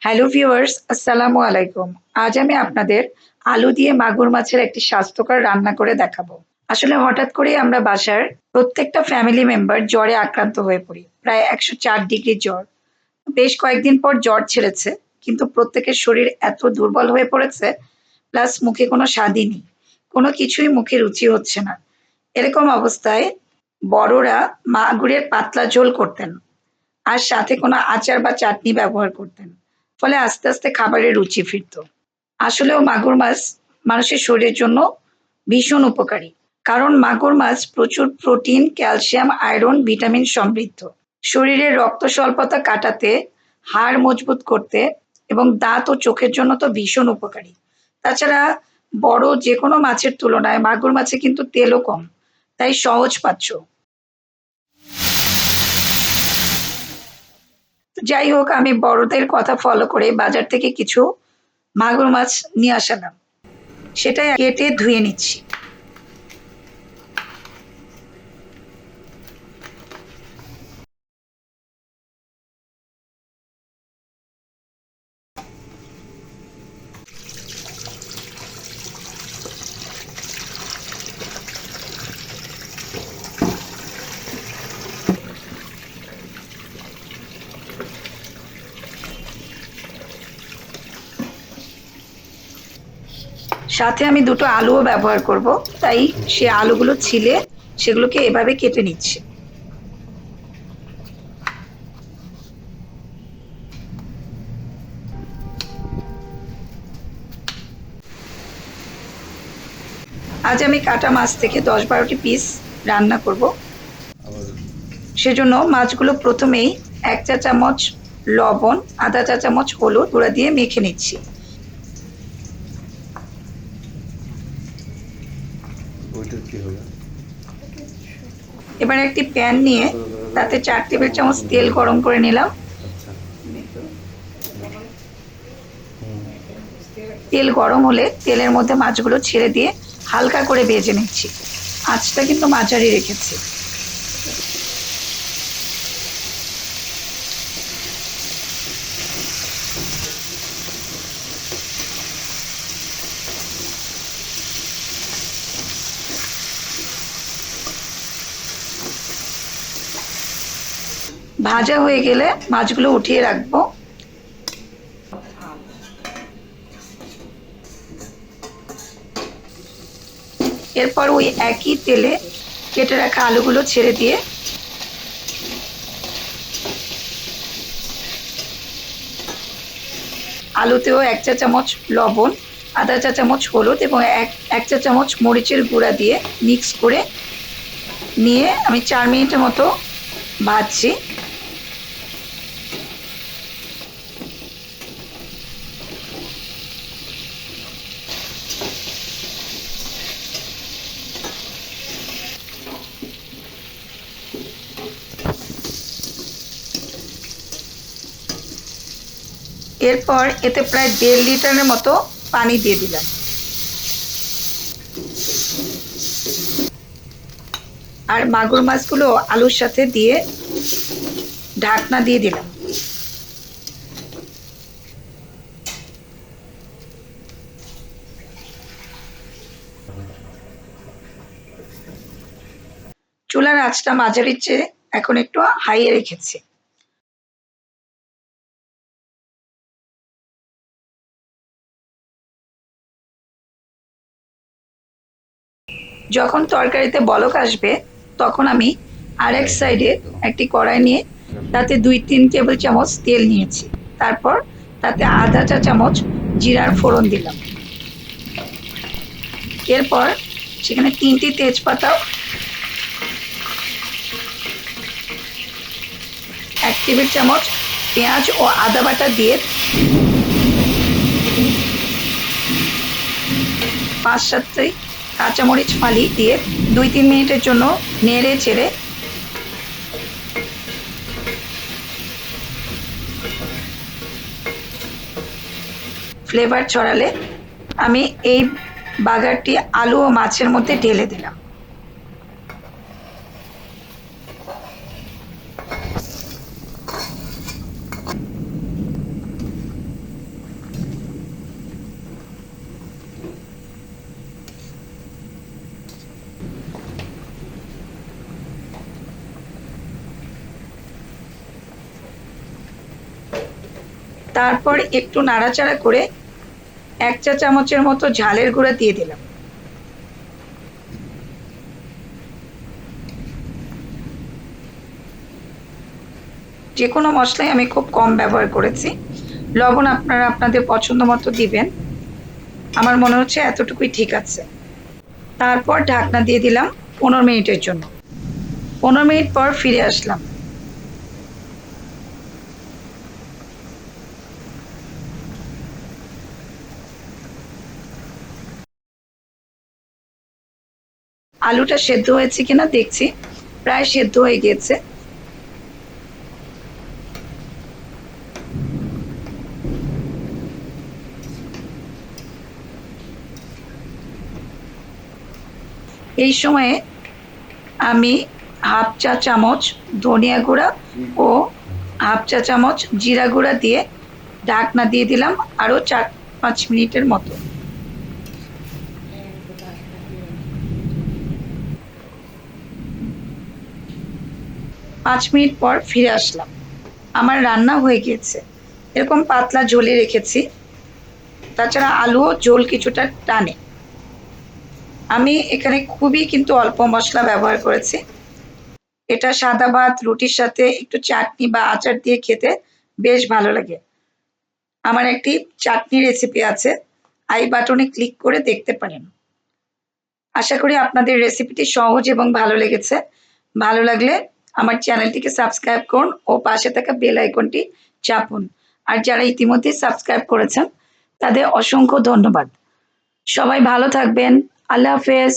Hello viewers, আসসালামু আলাইকুম। আজ আমি আপনাদের আলু দিয়ে মাগুর মাছের একটি স্বাস্থ্যকর রান্না করে দেখাবো। আসলে হঠাৎ করেই আমরা বাসার প্রত্যেকটা ফ্যামিলি মেম্বার জ্বরে আক্রান্ত হয়ে পড়ি। প্রায় ১০৪ ডিগ্রি জ্বর। বেশ কয়েকদিন পর জ্বর ছেড়েছে, কিন্তু প্রত্যেকের শরীর এত দুর্বল হয়ে পড়েছে, প্লাস মুখে কোনো স্বাদই নেই। কোনো কিছুই মুখে রুচি হচ্ছে না। এরকম অবস্থায় বড়রা মাগুরের পাতলা ঝোল করতেন। আর সাথে কোনো আচার বা চাটনি ব্যবহার করতেন। ফলে আস্তে, আস্তে খাবারের রুচি ফিরত। আসলেও মাগুর মাছ মানুষের শরীরের জন্য ভীষণ উপকারী। কারণ মাগুর মাছ প্রচুর প্রোটিন, ক্যালসিয়াম, আয়রন, ভিটামিন সমৃদ্ধ। শরীরের রক্ত স্বল্পতা কাটাতে, হাড় মজবুত করতে এবং দাঁত ও চোখের জন্য তো ভীষণ উপকারী। তাছাড়া বড় যেকোনো মাছের তুলনায় মাগুর মাছে কিন্তু তেলও কম। তাই সহজপাচ্য। যাই হোক, আমি বড়দের কথা ফলো করে বাজার থেকে কিছু মাগুর মাছ নিয়ে আসালাম। সেটাই কেটে ধুয়ে নিচ্ছি। সাথে আমি দুটো আলুও ব্যবহার করব, তাই সে আলুগুলো ছিলে সেগুলোকে এভাবে কেটে নিচ্ছি। আজ আমি কাটা মাছ থেকে ১০-১২টি পিস রান্না করব। সেজন্য মাছগুলো প্রথমেই ১ চা চামচ লবণ, আধা চা চামচ হলুদ গুঁড়া দিয়ে মেখে নিচ্ছি। এবার একটি প্যান নিয়ে তাতে ৪ টেবিল চামচ তেল গরম করে নিলাম। তেল গরম হলে তেলের মধ্যে মাছগুলো ছেড়ে দিয়ে হালকা করে ভেজে নিচ্ছি। আঁচটা কিন্তু মাঝারি রেখেছি। ভাজা হয়ে গেলে মাছগুলো উঠিয়ে রাখবো। এরপর ওই একই তেলে কেটে রাখা আলুগুলো ছেড়ে দিয়ে আলুতেও ১ চা চামচ লবণ, আধা চা চামচ হলুদ এবং এক চা চামচ মরিচের গুঁড়া দিয়ে মিক্স করে নিয়ে আমি ৪ মিনিটের মতো ভাজছি। এরপর এতে প্রায় ১.৫ লিটারের মতো পানি দিয়ে দিলাম। আর মাগুর মাছগুলো আলুর সাথে দিয়ে ঢাকনা দিয়ে দিলাম। চুলার আঁচটা মাঝারির চেয়ে এখন একটু হাইয়ে রেখেছি। যখন তরকারিতে বলক আসবে তখন আমি আরেক সাইডে একটি কড়াই নিয়ে তাতে ২-৩ টেবিল চামচ তেল নিয়েছি। তারপর তাতে আধা চা চামচ জিরার ফোড়ন দিলাম। এরপর সেখানে ৩টি তেজপাতা, ১ টেবিল চামচ পেঁয়াজ ও আদা বাটা দিয়ে ৫-৭টি কাঁচামরিচ ফালি দিয়ে ২-৩ মিনিটের জন্য নেড়ে চেড়ে ফ্লেভার ছড়ালে আমি এই বাগারটি আলু ও মাছের মধ্যে ঢেলে দিলাম। তারপর একটু নাড়াচাড়া করে 1 চা চামচের মতো ঝালের গুঁড়া দিয়ে দিলাম। যে কোনো মশলাই আমি খুব কম ব্যবহার করেছি। লবণ আপনারা আপনাদের পছন্দ মতো দিবেন। আমার মনে হচ্ছে এতটুকুই ঠিক আছে। তারপর ঢাকনা দিয়ে দিলাম 15 মিনিটের জন্য। 15 মিনিট পর ফিরে আসলাম। আলুটা সেদ্ধ হয়েছে কিনা দেখছি, প্রায় সেদ্ধ হয়ে গিয়েছে। এই সময়ে আমি হাফ চা চামচ ধনিয়া গুঁড়া ও হাফ চা চামচ জিরা গুঁড়া দিয়ে ঢাকনা দিয়ে দিলাম আরও 4-5 মিনিটের মতো। 5 মিনিট পর ফিরে আসলাম। আমার রান্না হয়ে গিয়েছে। এরকম পাতলা ঝোলে রেখেছি। তাছাড়া আলুও ঝোল কিছুটা টানে। আমি এখানে খুবই কিন্তু অল্প মশলা ব্যবহার করেছি। এটা সাদা ভাত, রুটির সাথে একটু চাটনি বা আচার দিয়ে খেতে বেশ ভালো লাগে। আমার একটি চাটনি রেসিপি আছে, আই বাটনে ক্লিক করে দেখতে পারেন। আশা করি আপনাদের রেসিপিটি সহজ এবং ভালো লেগেছে। ভালো লাগলে আমার চ্যানেলটিকে সাবস্ক্রাইব করুন ও পাশে থাকা বেল আইকনটি চাপুন। আর যারা ইতিমধ্যে সাবস্ক্রাইব করেছেন তাদের অসংখ্য ধন্যবাদ। সবাই ভালো থাকবেন। আল্লাহ হাফেজ।